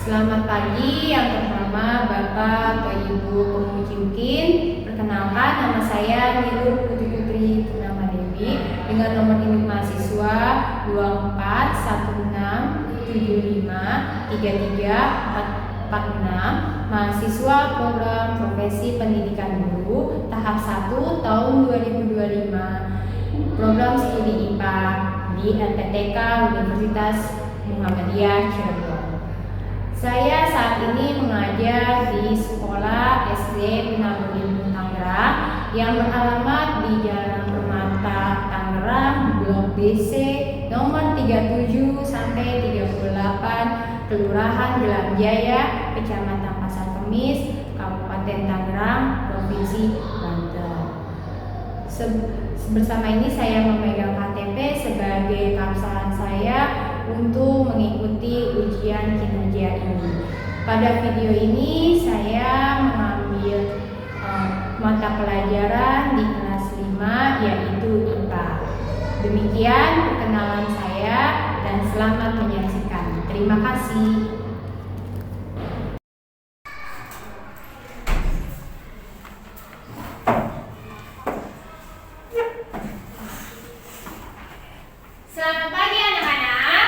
Selamat pagi yang terhormat Bapak atau Ibu Penguji UKIN. Perkenalkan, nama saya Nilu Putri Purnama Dewi dengan nomor induk mahasiswa 2476753346, mahasiswa program profesi pendidikan guru tahap 1 tahun 2025, program studi IPA di LPTK Universitas Muhammadiyah Cirebon. Saya saat ini mengajar di Sekolah SD Pinamudin Tangerang yang beralamat di Jalan Permata Tangerang, Blok DC nomor 37 sampai 38, Kelurahan Gelam Jaya, Kecamatan Pasar Kemis, Kabupaten Tangerang, Provinsi Banten. Bersama ini saya memegang KTP sebagai keabsahan saya untuk mengikuti ujian kinerja ini. Pada video ini saya mengambil mata pelajaran di kelas 5 yaitu IPA. Demikian perkenalan saya dan selamat menyaksikan. Terima kasih. Selamat pagi anak-anak.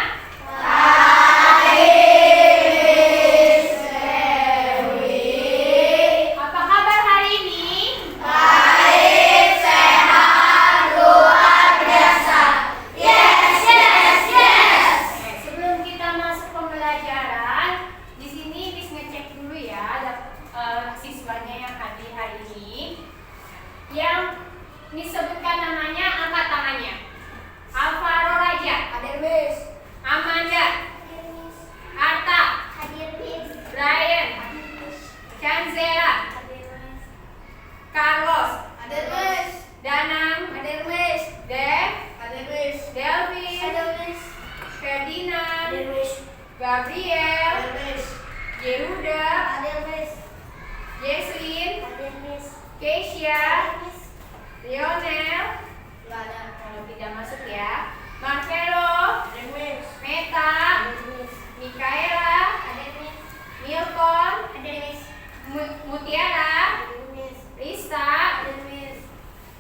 Apa kabar hari ini? Baik, sehat, luar biasa. Yes. Oke, sebelum kita masuk pembelajaran, di sini Miss ngecek dulu ya siswanya yang hadir hari ini. Yang Miss sebutkan namanya, angkat tangannya. Alvaro Raja, Hadir, Miss. Amanda, Hadir, Miss. Arta, Hadir, Miss. Brian, Hadir, Miss. Chanzela, Hadir, Miss. Carlos, Hadir, Miss. Danang, Hadir, Miss. Dev, Hadir, Miss. Delvin, Hadir, Miss. Ferdinand, Hadir, Miss. Gabriel, Hadir, Miss. Yehuda, Hadir, Miss. Jesslyn, Hadir, Miss. Keisha, Hadir, Miss. Lionel, Nggak ada. kalau tidak masuk ya, Marcelo, Hadir, Miss. Meta, Hadir, Miss. Mikaela, Hadir, Miss. Milton, Hadir, Miss. Mutiara, Hadir, Miss. Risa, Hadir, Miss.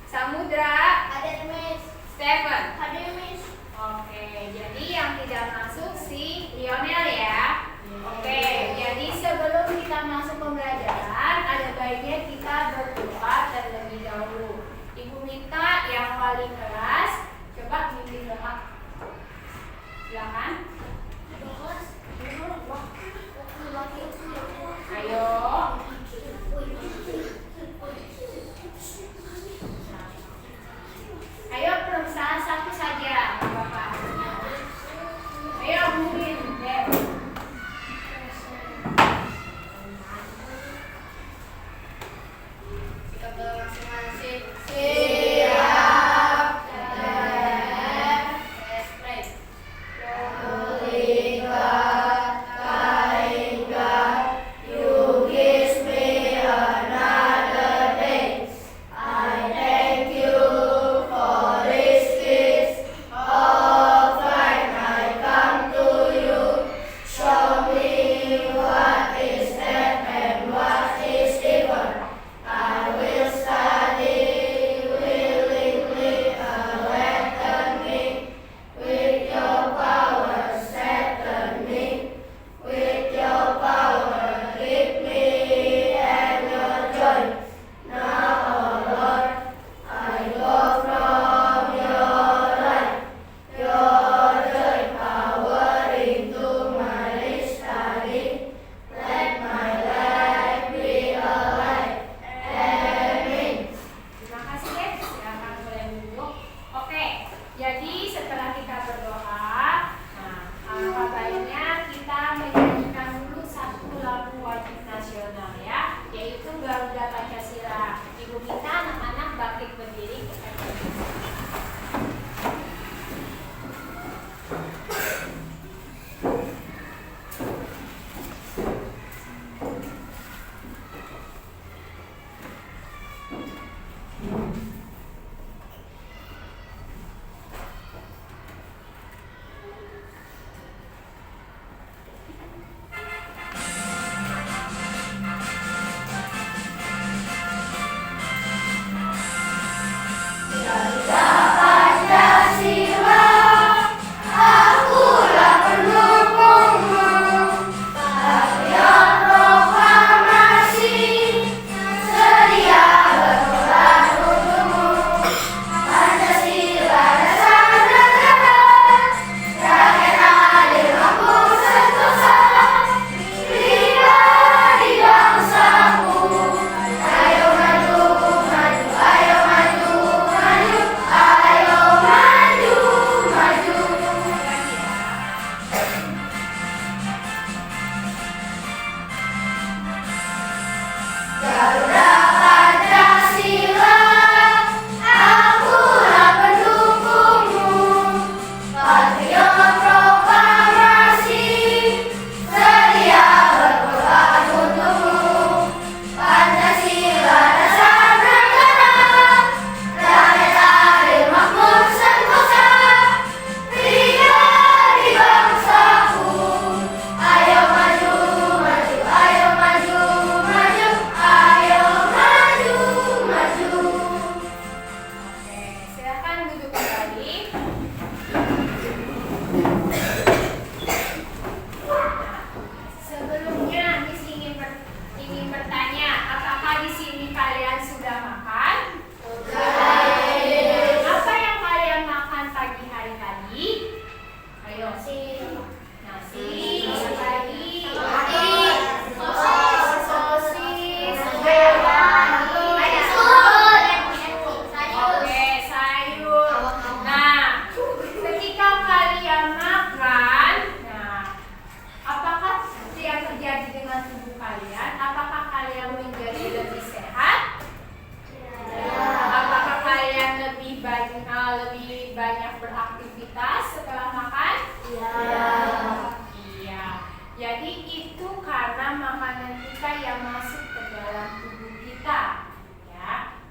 Samudra, Hadir, Miss. Stephen. Hadir, Miss. Oke, jadi yang tidak masuk si Lionel ya. Oke, jadi sebelum kita masuk pembelajaran, ada baiknya kita berdoa terlebih dahulu. Ibu minta yang paling keras, coba mimpin doa. Silakan. Doa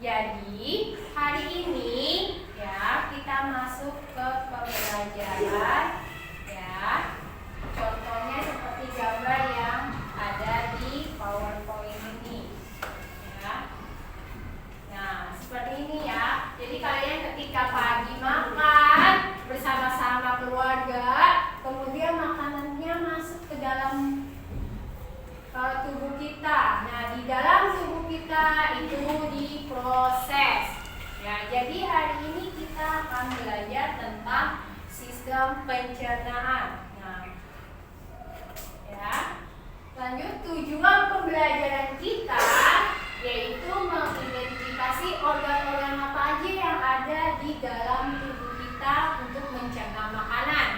Jadi hari ini ya kita masuk ke pembelajaran ya. Contohnya seperti gambar yang ada di PowerPoint ini ya. Nah, seperti ini ya. Jadi kalian ketika pagi makan bersama-sama keluarga, kemudian makanannya masuk ke dalam tubuh kita. Nah, di dalam tubuh kita itu diproses. Ya, jadi hari ini kita akan belajar tentang sistem pencernaan. Nah, ya. Lanjut, tujuan pembelajaran kita yaitu mengidentifikasi organ-organ apa aja yang ada di dalam tubuh kita untuk mencerna makanan.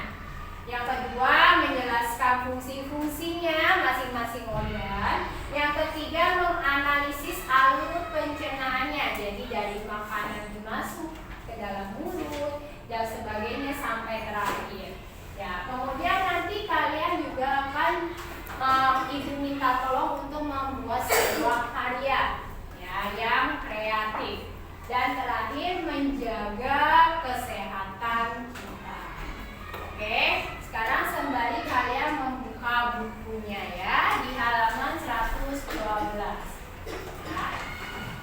Yang kedua, menjelaskan fungsi-fungsinya masing-masing organ. Yang ketiga, menganalisis alur pencernaannya. Jadi dari makanan dimasuk ke dalam mulut dan sebagainya sampai terakhir. Ya, kemudian nanti kalian juga akan Ibu minta tolong untuk membuat sebuah karya ya yang kreatif. Dan terakhir, menjaga kesehatan kita. Oke, sekarang sembari kalian membuka bukunya ya di halaman 112. Ya.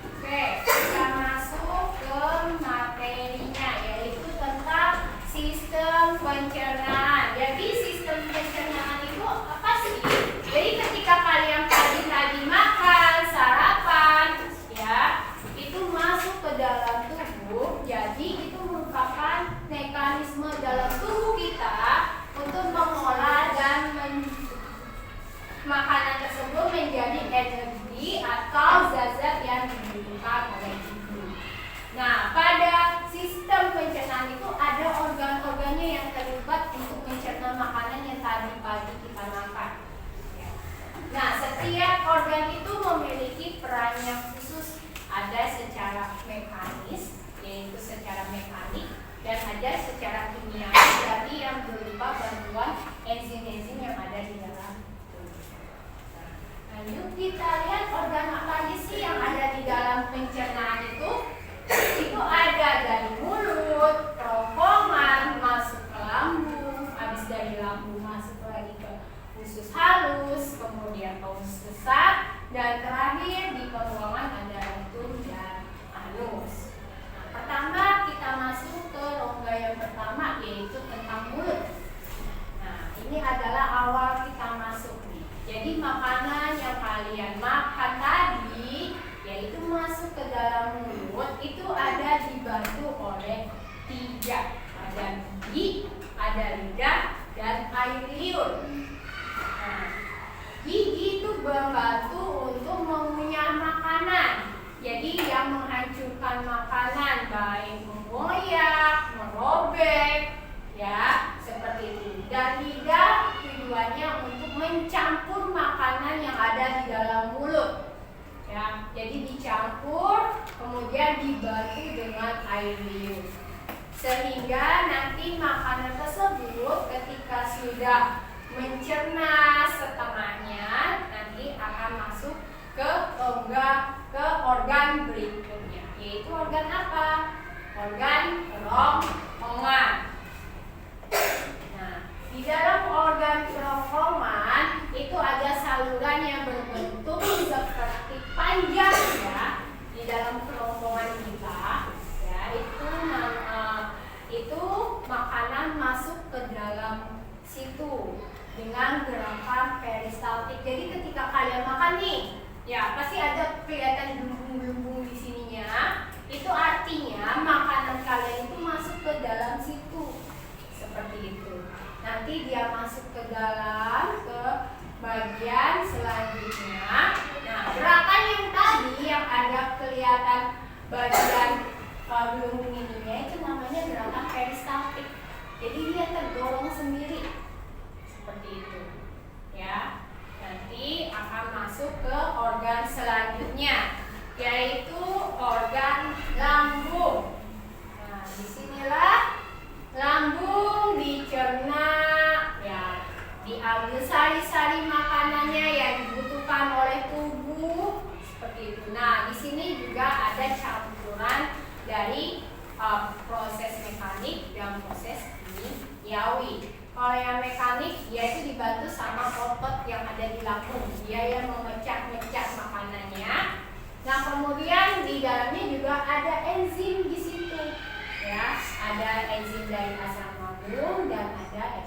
Oke, kita masuk ke materinya yaitu tentang sistem pencernaan. Jadi sistem pencernaan itu apa sih? Jadi ketika kalian pagi makan, sarapan ya, itu masuk ke dalam tubuh. Jadi itu merupakan mekanisme dalam tubuh kita untuk mengolah dan makanan tersebut menjadi energi atau zat-zat yang dibutuhkan oleh tubuh. Nah, pada sistem pencernaan itu ada organ-organnya yang terlibat untuk mencerna makanan yang tadi pagi kita makan. Nah, setiap organ itu memiliki peran yang khusus. Ada secara mekanis, yaitu secara mekanik, dan ada secara kimia, jadi yang berupa bantuan enzim-enzim yang ada di dalam tubuh. Nah, yuk kita lihat organ apa aja sih yang ada di dalam pencernaan itu. Itu ada dari mulut, kerongkongan, masuk ke lambung, habis dari lambung masuk lagi ke usus halus, kemudian ke usus besar, dan terakhir di penuangan ada lentur dan anus. Nah, pertama kita masuk ke rongga yang pertama yaitu tentang mulut. Nah, ini adalah awal kita masuk nih. Jadi makanan yang kalian makan tadi yaitu masuk ke dalam mulut itu ada dibantu oleh 3. Ada gigi, ada lidah, dan air liur. Nah, gigi itu membantu untuk mengunyah makanan. Jadi yang menghancurkan makanan baik mengoyak, merobek, ya seperti itu. Dan lidah tujuannya untuk mencampur makanan yang ada di dalam mulut. Ya, jadi dicampur kemudian dibantu dengan air liur. Sehingga nanti makanan tersebut ketika sudah mencerna setengahnya nanti akan masuk ke organ berikutnya, yaitu organ apa? Organ kerongkongan. Nah, di dalam organ kerongkongan itu ada saluran yang berbentuk seperti panjang ya di dalam kerongkongan kita. Ya, itu makanan masuk ke dalam situ dengan gerakan peristaltik. Jadi ketika kalian makan nih, ya pasti ada kelihatan gelembung-gelembung di sininya. Itu artinya makanan kalian itu masuk ke dalam situ. Seperti itu. Nanti dia masuk ke dalam ke bagian selanjutnya. Nah, gerakan yang tadi yang ada kelihatan bagian gelembung ininya itu namanya gerakan peristaltik. Jadi dia terdorong sendiri. Seperti itu. Ya. Nanti akan masuk ke organ selanjutnya, yaitu organ lambung. Nah, disinilah lambung dicerna, ya, diambil sari-sari makanannya yang dibutuhkan oleh tubuh, seperti itu. Nah, di sini juga ada campuran dari proses mekanik dan proses kimiawi. Kalau yang mekanik, dia itu dibantu sama otot yang ada di lambung. Dia yang memecah-mecah makanannya. Nah, kemudian di dalamnya juga ada enzim di situ. Ya, ada enzim dari asam lambung dan ada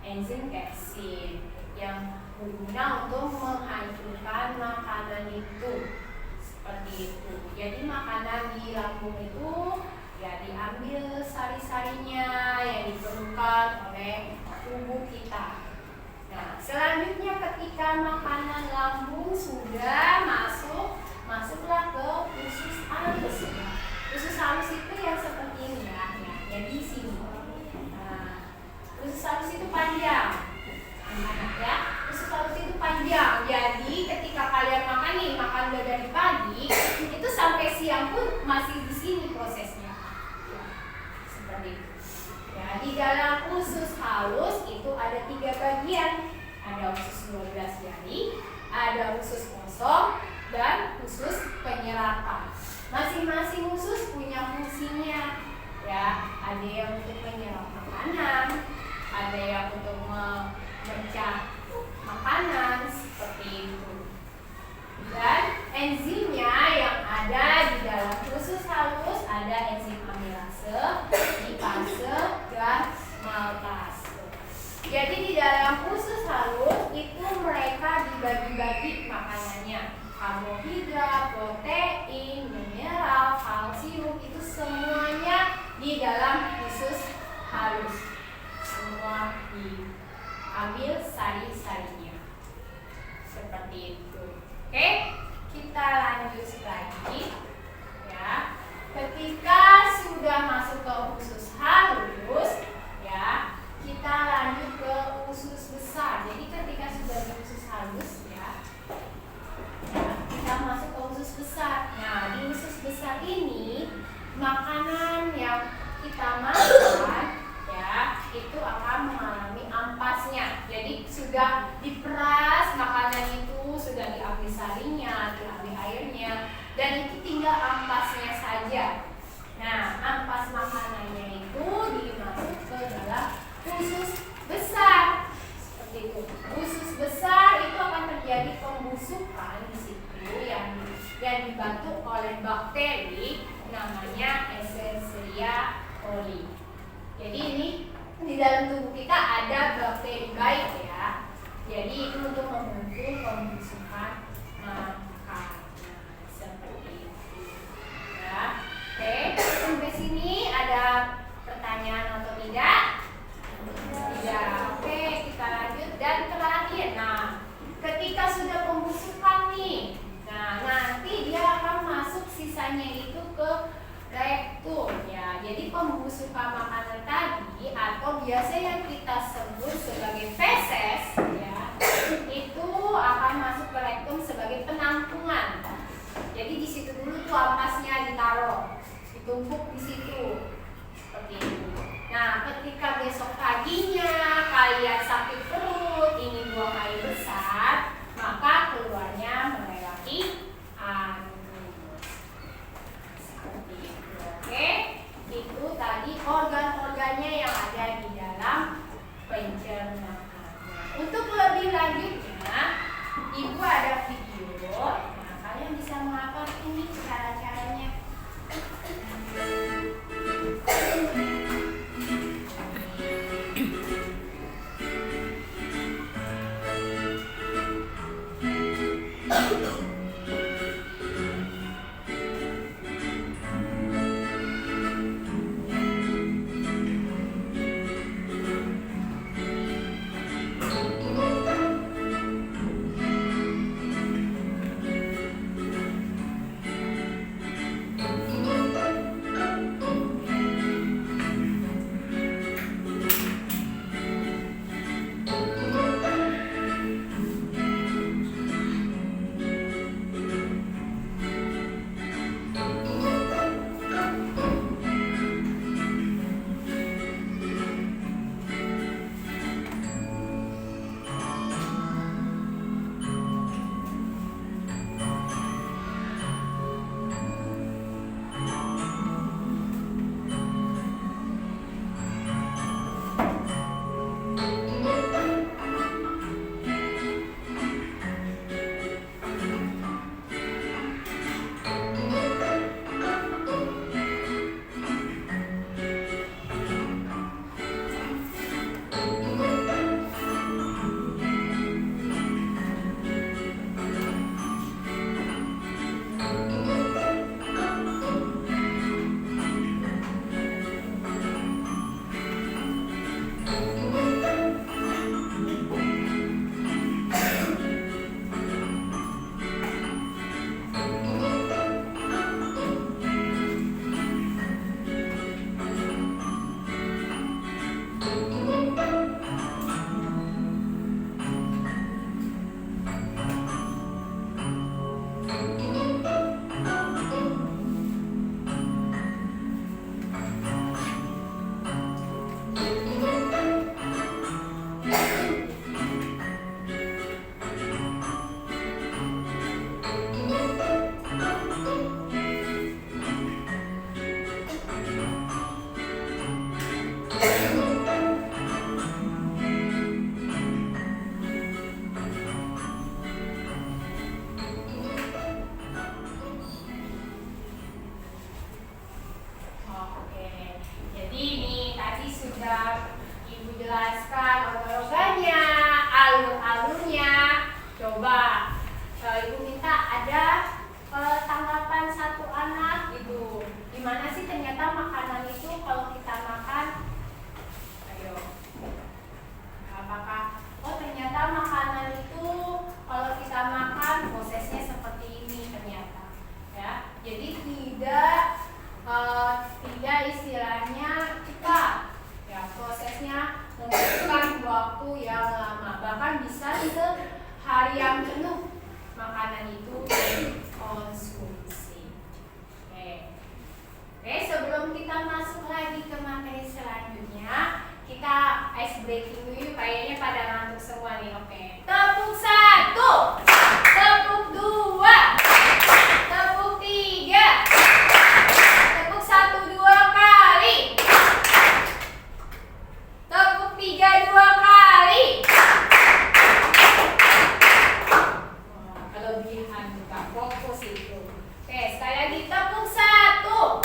enzim pepsin yang berguna untuk menghancurkan makanan itu. Seperti itu. Jadi makanan di lambung itu ya diambil sari-sarinya yang diperlukan oleh tubuh kita. Nah, selanjutnya ketika makanan lambung sudah masuklah ke usus halus. Usus halus itu yang seperti ini ya, jadi di sini. Nah, usus halus itu panjang. Ya, usus halus itu panjang. Jadi ketika kalian makan nih, makan dari pagi, itu sampai siang pun masih di sini prosesnya. Seperti itu. Ya, di dalam usus halus itu ada 3 bagian. Ada usus 12 jari, ada usus kosong, dan usus penyerapan. Masing-masing usus punya fungsinya. Ya, ada yang untuk menyerap makanan, ada yang untuk memecah makanan, seperti itu. Dan enzimnya yang ada di dalam usus halus ada enzim amilase, lipase, dan maltase. Jadi di dalam usus halus itu mereka dibagi-bagi makanannya. Karbohidrat, protein, mineral, kalsium itu semuanya di dalam usus halus. Semua diambil sari-sarinya. Seperti itu. Oke, kita lanjut lagi. Ya, ketika sudah masuk ke usus halus, ya, kita lanjut ke usus besar. Jadi ketika sudah di usus halus, ya, kita masuk ke usus besar. Nah, di usus besar ini makanan yang kita makan, ya, itu akan mengalami ampasnya. Jadi sudah diperas makanan itu, sudah diambil sarinya, diambil airnya, dan itu tinggal ampasnya saja. Nah, ampas makanannya itu dimasuk ke dalam usus besar. Seperti itu. Usus besar itu akan terjadi pembusukan di situ yang dibantu oleh bakteri namanya Escherichia coli. Jadi ini di dalam tubuh kita ada bakteri baik ya. Jadi itu untuk membantu pembusukan makanan. Seperti itu. Ya. Oke, sampai sini ada pertanyaan atau tidak? Tidak. Oke, kita lanjut dan terakhir. Nah, ketika sudah pembusukan nih, nah nanti dia akan masuk sisanya itu ke rektum ya. Jadi pembusukan makanan tadi atau biasa yang kita sebut sebagai feses ya, itu akan masuk ke rektum sebagai penampungan. ditumpuk di situ seperti itu. Nah, ketika besok paginya kalian sakit perut, ingin buang air besar, maka keluarnya melewati anus. Seperti itu, oke? Itu tadi organ-organnya yang ada di dalam pencernaan. Untuk lebih lanjutnya, Ibu ada video. Nah, kalian bisa menghafal ini cara-caranya. jelaskan organ-organnya, alur-alurnya. Coba Ibu minta ada tanggapan satu anak gitu. Gimana sih ternyata makanan itu kalau kita makan? Ayo. Apakah ternyata makanan itu kalau kita makan prosesnya seperti ini ternyata. Ya. Jadi tidak istilahnya cepat. Ya, prosesnya membutuhkan waktu yang lama, bahkan bisa seharian penuh makanan itu dikonsumsi. Oke, sebelum kita masuk lagi ke materi selanjutnya, kita ice breaking dulu. Kayaknya pada ngantuk semua nih. Oke. Tepuk 1, tepuk 2, tepuk 3, tepuk 1 2 kali, tepuk 3 2 kali. Wah, kelebihan juga fokus itu. Oke, sekali lagi tepuk 1,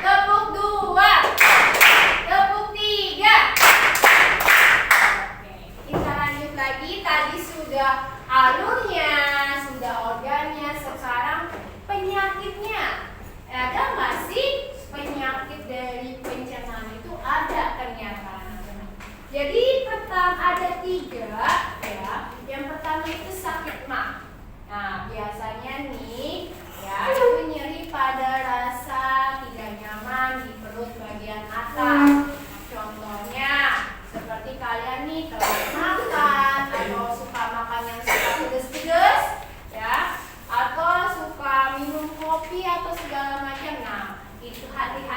tepuk 2, tepuk 3. Oke, kita lanjut lagi. Tadi sudah alurnya, sudah organnya, sekarang penyakitnya. Ada nggak sih penyakit dari pencernaan itu? Ada ternyata. Jadi pertama ada 3 ya. Yang pertama itu sakit mah. Nah, biasanya nih ya itu nyeri pada rasa tidak nyaman di perut bagian atas. Contohnya seperti kalian nih telat makan, atau suka makan yang suka pedes-pedes ya, atau suka minum kopi atau segala macam. Nah, itu hati-hati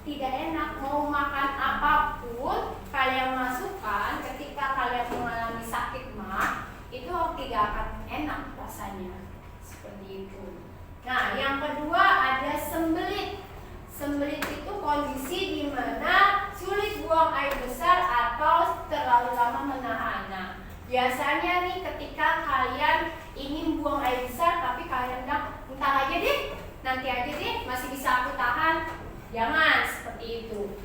tidak enak. Mau makan apapun kalian masukkan, ketika kalian mengalami sakit mah itu tidak akan enak rasanya, seperti itu. Nah, yang kedua ada sembelit. Sembelit itu kondisi di mana sulit buang air besar atau terlalu lama menahan. Biasanya nih ketika kalian ingin buang air besar tapi kalian bilang entar aja deh, nanti aja deh, masih bisa aku tahan. Jangan seperti itu.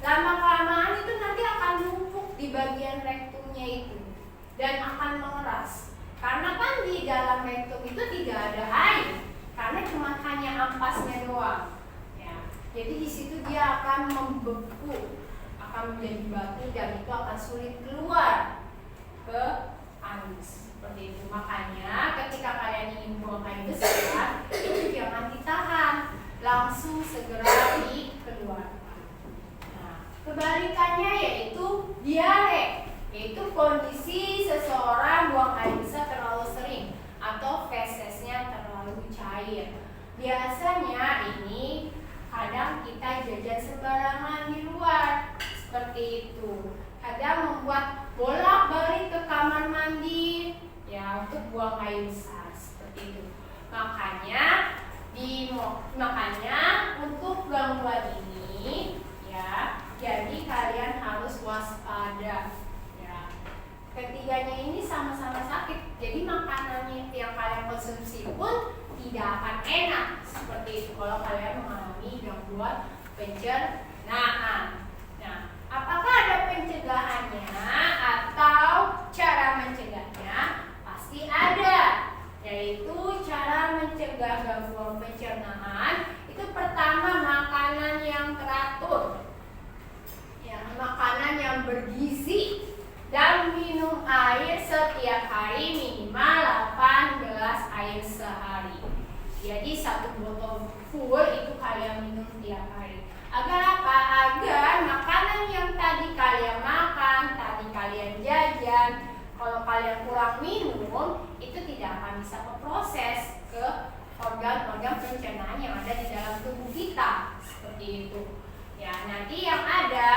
Lama-kelamaan itu nanti akan numpuk di bagian rektumnya itu dan akan mengeras. Karena kan di dalam rektum itu tidak ada air, karena cuma hanya ampasnya doang. Ya, jadi di situ dia akan membeku, akan menjadi batu dan itu akan sulit keluar ke anus. Seperti itu. Makanya ketika kalian ingin buang air besar, itu jangan ditahan, langsung segera dikeluarkan. Nah, kebalikannya yaitu diare, yaitu kondisi seseorang buang air besar terlalu sering atau fesesnya terlalu cair. Biasanya ini kadang kita jajan sembarangan di luar, seperti itu. Kadang membuat bolak-balik ke kamar mandi ya untuk buang air besar, seperti itu. Makanya untuk gangguan ini ya, jadi kalian harus waspada ya. Ketiganya ini sama-sama sakit, jadi makanannya yang kalian konsumsi pun tidak akan enak, seperti itu kalau kalian mengalami gangguan pencernaan. Nah, apakah ada pencegahannya atau cara mencegahnya? Pasti ada, yaitu cara mencegah gangguan pencernaan itu pertama makanan yang teratur, ya, makanan yang bergizi, dan minum air setiap hari minimal 8 gelas air sehari. Jadi 1 botol full itu kalian minum tiap hari. Agar apa? Agar makanan yang tadi kalian makan, tadi kalian jajan, kalau kalian kurang minum, itu tidak akan bisa berproses ke organ-organ pencernaan yang ada di dalam tubuh kita, seperti itu. Ya, nanti yang ada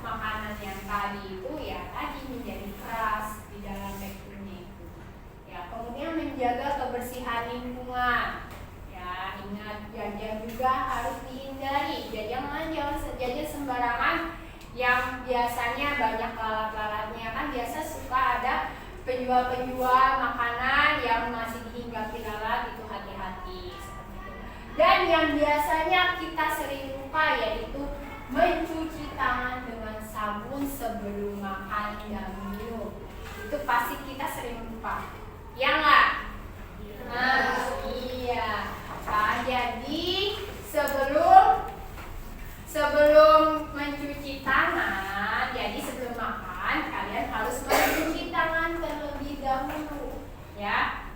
makanan yang tadi itu ya tadi menjadi keras di dalam rektumnya itu. Ya, kemudian menjaga kebersihan lingkungan. Ya, ingat jajan juga harus dihindari. Jangan jajan sembarangan yang biasanya banyak lalat-lalatnya, kan biasa suka ada penjual-penjual makanan yang masih dihinggapi lalat, itu hati-hati seperti itu. Dan yang biasanya kita sering lupa yaitu mencuci tangan dengan sabun sebelum makan dan minum. Itu pasti kita sering lupa. Ya nggak? Nah, iya. Nah, jadi sebelum mencuci tangan, jadi sebelum makan kalian harus mencuci tangan terlebih dahulu, ya.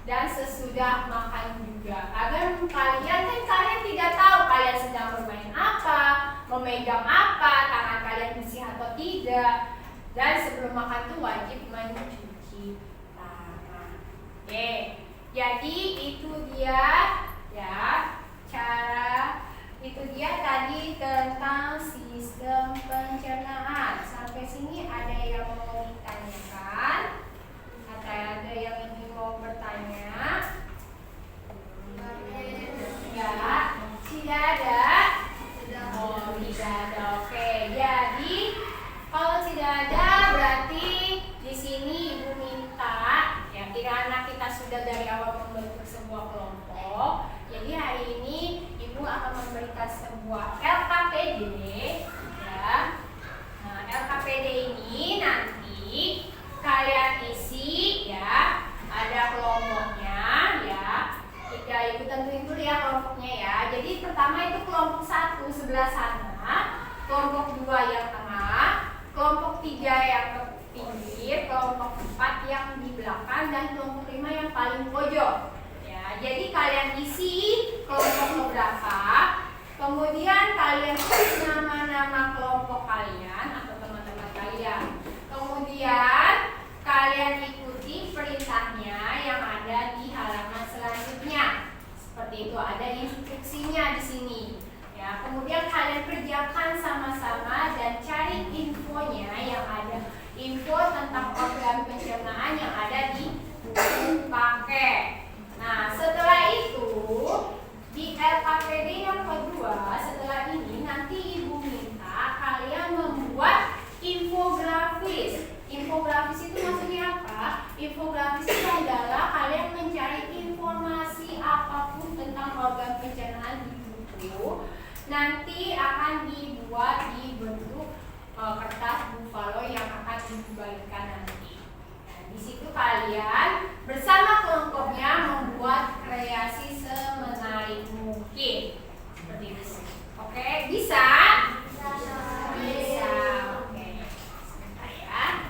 Dan sesudah makan juga, agar kalian tidak tahu kalian sedang bermain apa, memegang apa, tangan kalian bersih atau tidak. Dan sebelum makan tuh wajib mencuci tangan. Oke, jadi itu dia ya itu dia tadi tentang sistem pencernaan. Sampai sini ada yang mau ditanyakan? Atau ada yang ingin mau bertanya? Ya, tidak ada. Oh, tidak ada. Oke, jadi kalau tidak ada berarti di sini Ibu minta ya, karena kita sudah dari awal membentuk sebuah kelompok. Jadi hari ini Ibu akan memberikan sebuah LKPD ya. Nah, LKPD ini nanti kalian isi ya, ada kelompoknya ya. Ya, Ibu tentuin dulu ya kelompoknya ya. Jadi pertama itu kelompok 1 sebelah sana, kelompok 2 yang tengah, kelompok 3 yang ke pinggir, kelompok 4 yang di belakang, dan kelompok 5 yang paling pojok. Ya, jadi kalian isi kelompok berapa, kemudian kalian tulis nama-nama kelompok kalian atau teman-teman kalian. Kemudian kalian ikuti perintahnya yang ada di halaman selanjutnya. Seperti itu, ada instruksinya di sini. Ya, Ya, kemudian kalian kerjakan sama-sama dan cari infonya yang ada. Info tentang organ pencernaan yang ada di buku paket. Nah, setelah itu di LKPD yang kedua, setelah ini nanti Ibu minta kalian membuat infografis. Infografis itu maksudnya apa? Infografis itu adalah kalian mencari informasi apapun tentang organ pencernaan di buku. Nanti akan dibuat di bentuk kertas buffalo yang akan dibagikan nanti. Nah, di situ kalian bersama kelompoknya membuat kreasi semenarik mungkin. Seperti itu. Oke, bisa? Bisa. Oke. Sebentar ya.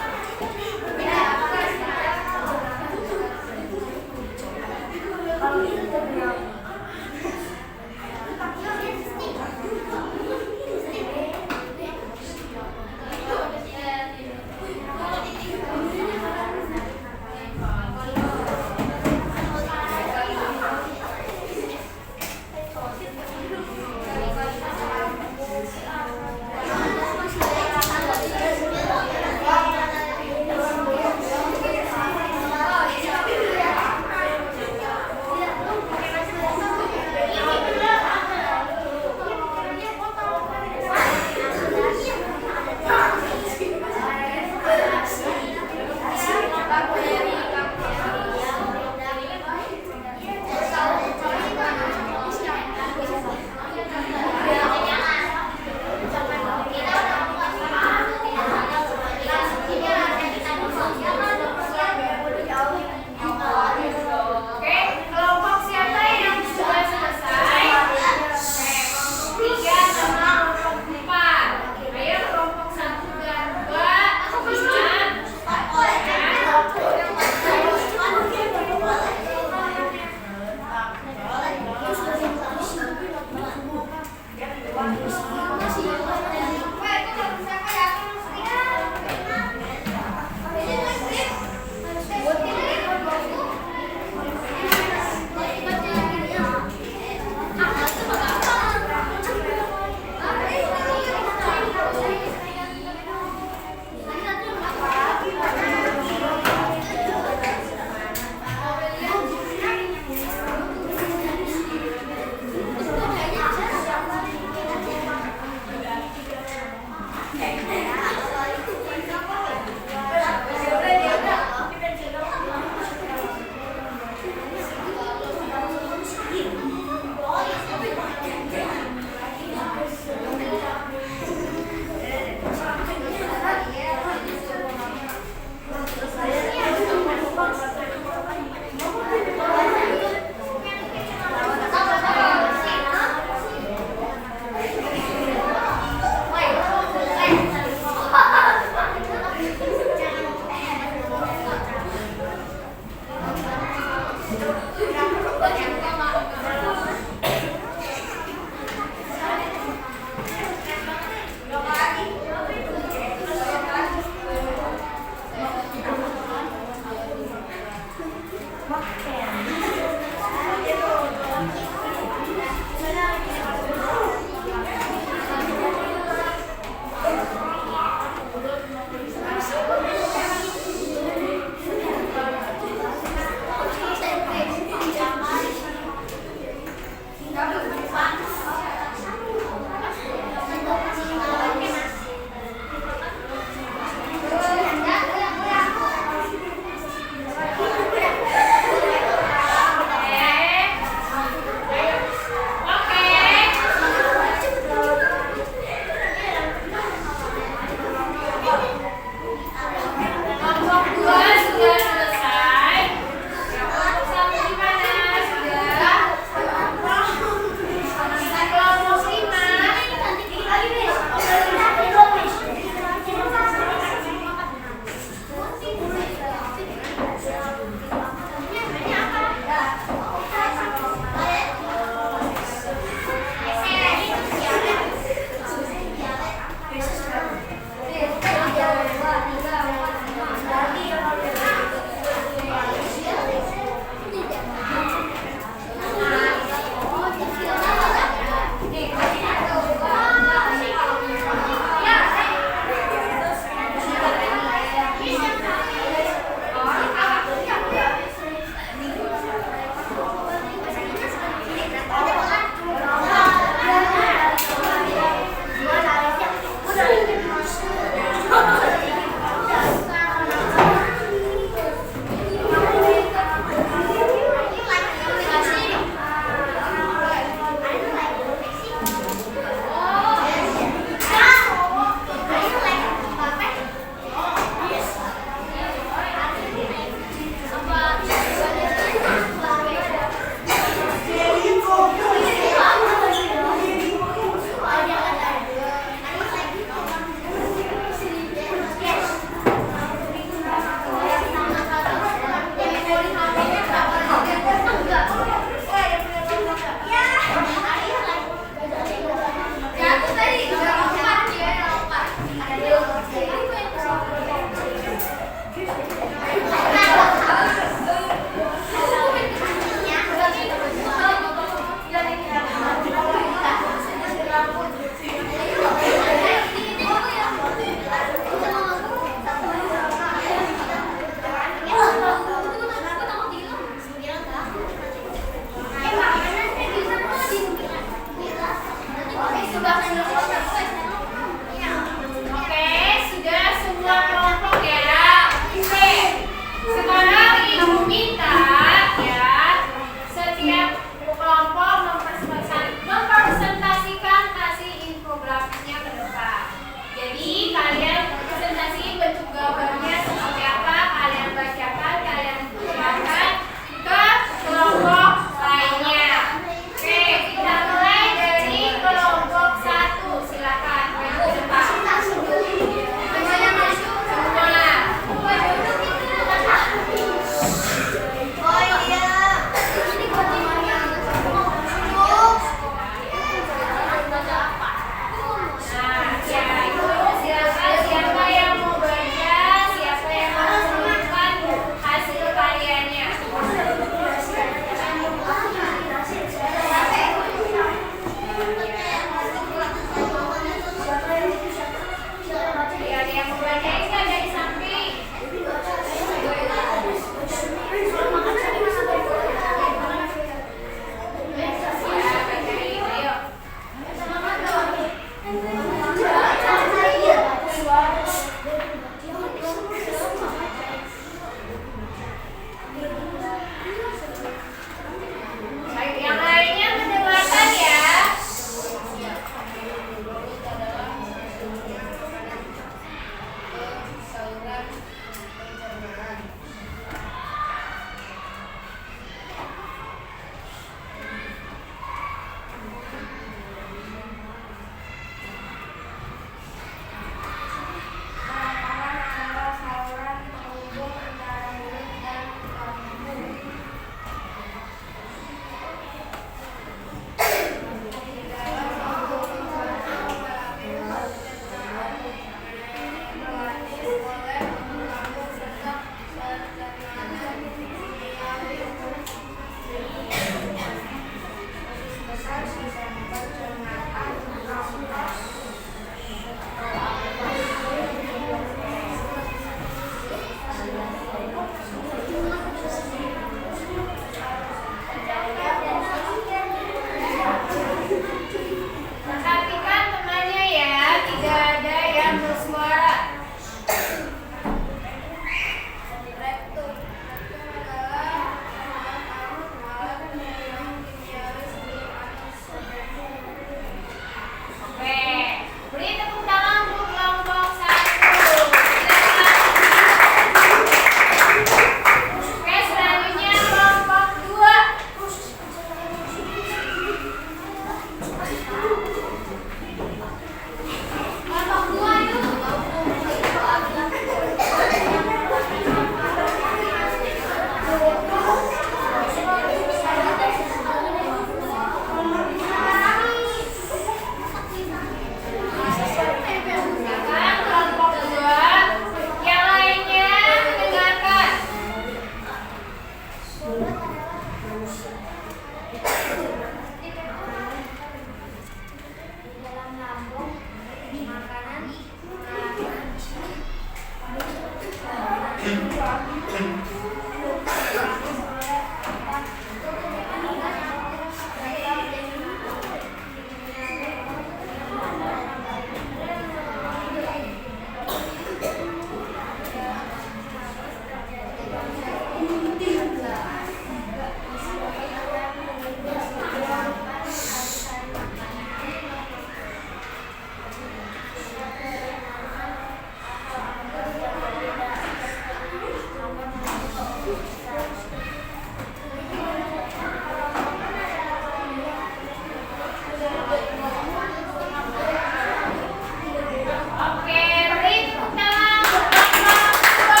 Oke, beri tepuk tangan untuk kelompok 2.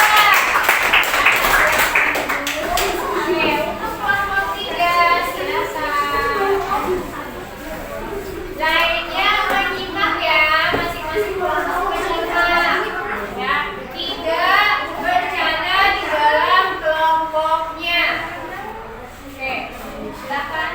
Oke, untuk kelompok 3 silakan. Lainnya menyimak ya, masing-masing kelompok menyimak. Ya, tidak bercanda di dalam kelompoknya. Oke, silakan.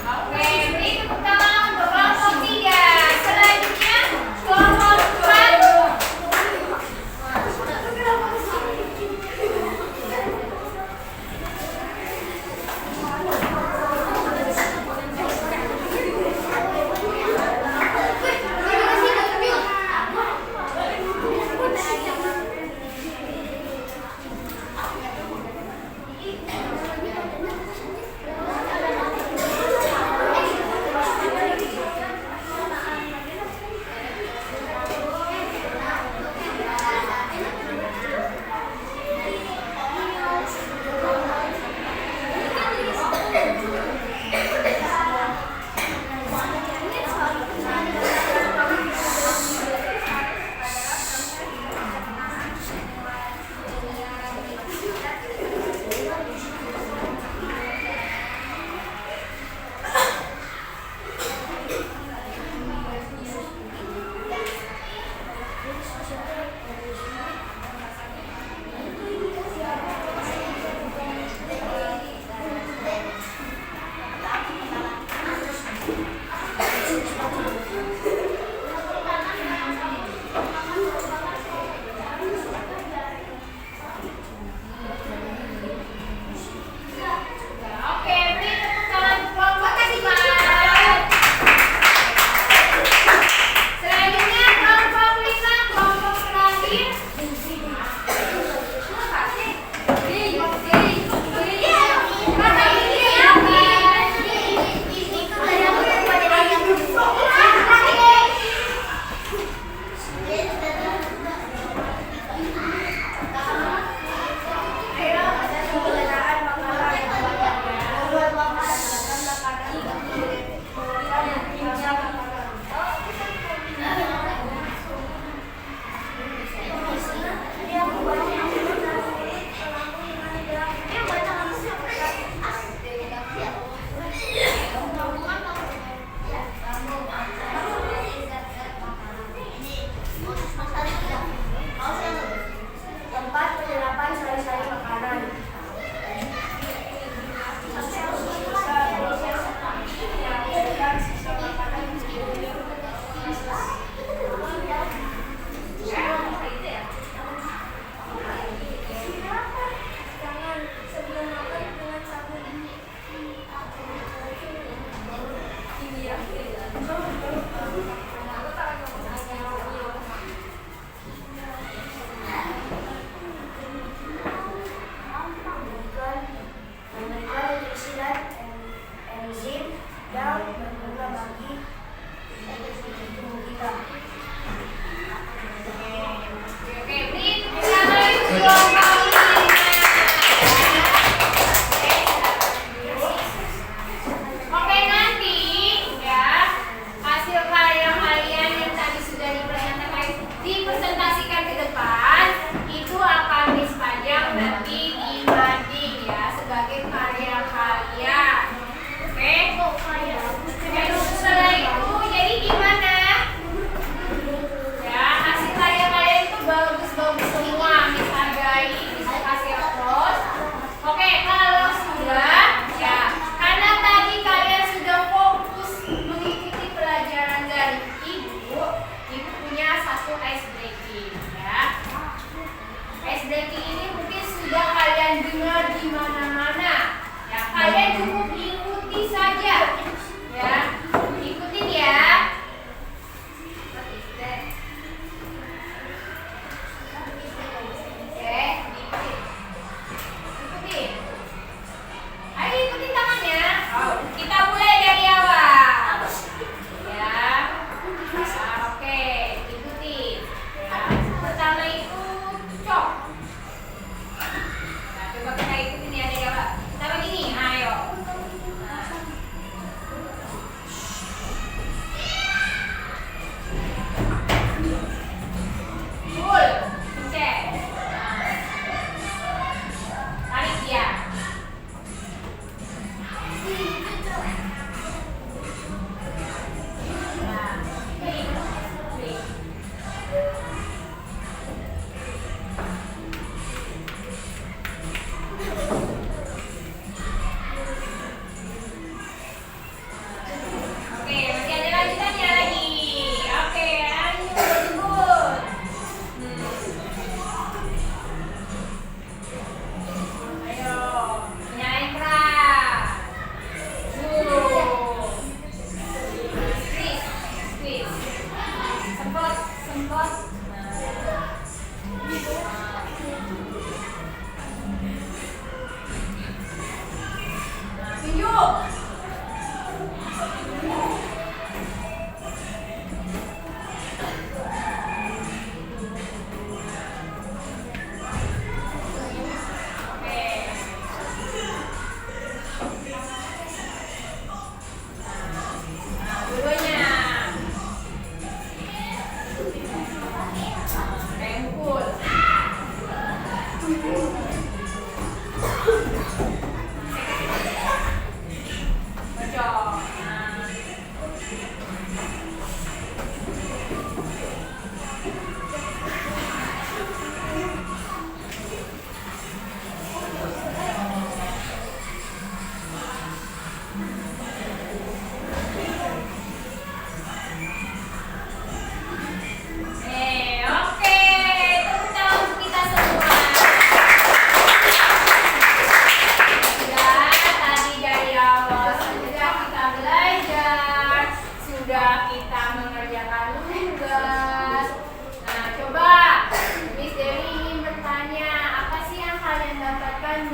Oke, beri tepuk tangan untuk kelompok 3. Selanjutnya kelompok 4. Oke, beri tepuk tangan untuk kelompok 4. Selanjutnya kelompok 5, kelompok terakhir. Oke,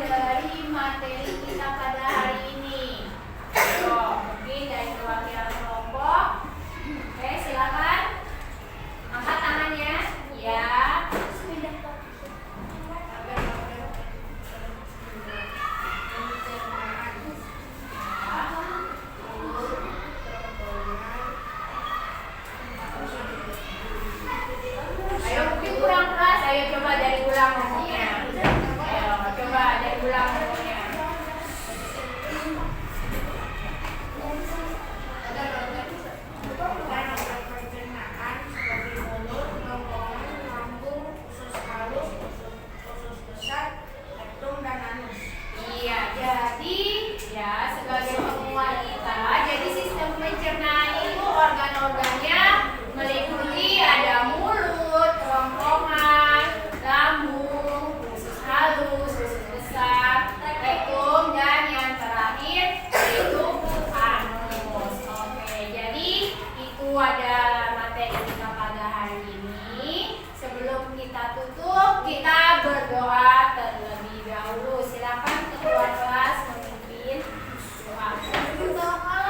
Dari materi kita pada hari ini. Mungkin dari perwakilan kelompok. Oke, silakan angkat tangannya. Ya. Ayo, mungkin kurang keras. Ayo coba dari ulang ngomongnya. Coba dari ulang ngomongnya. Pencernaan seperti mulut, kerongkongan, lambung, usus halus, usus besar, rektum dan anus. Iya, jadi ya sebagai penguat kita, jadi sistem pencernaan itu organ-organnya meliputi ada mulut, kerongkongan, lambung, usus halus, usus besar, rektum, dan yang terakhir yaitu anus. Oke, jadi itu adalah materi kita pada hari ini. Sebelum kita tutup, kita berdoa terlebih dahulu. Silakan ketua kelas memimpin doa.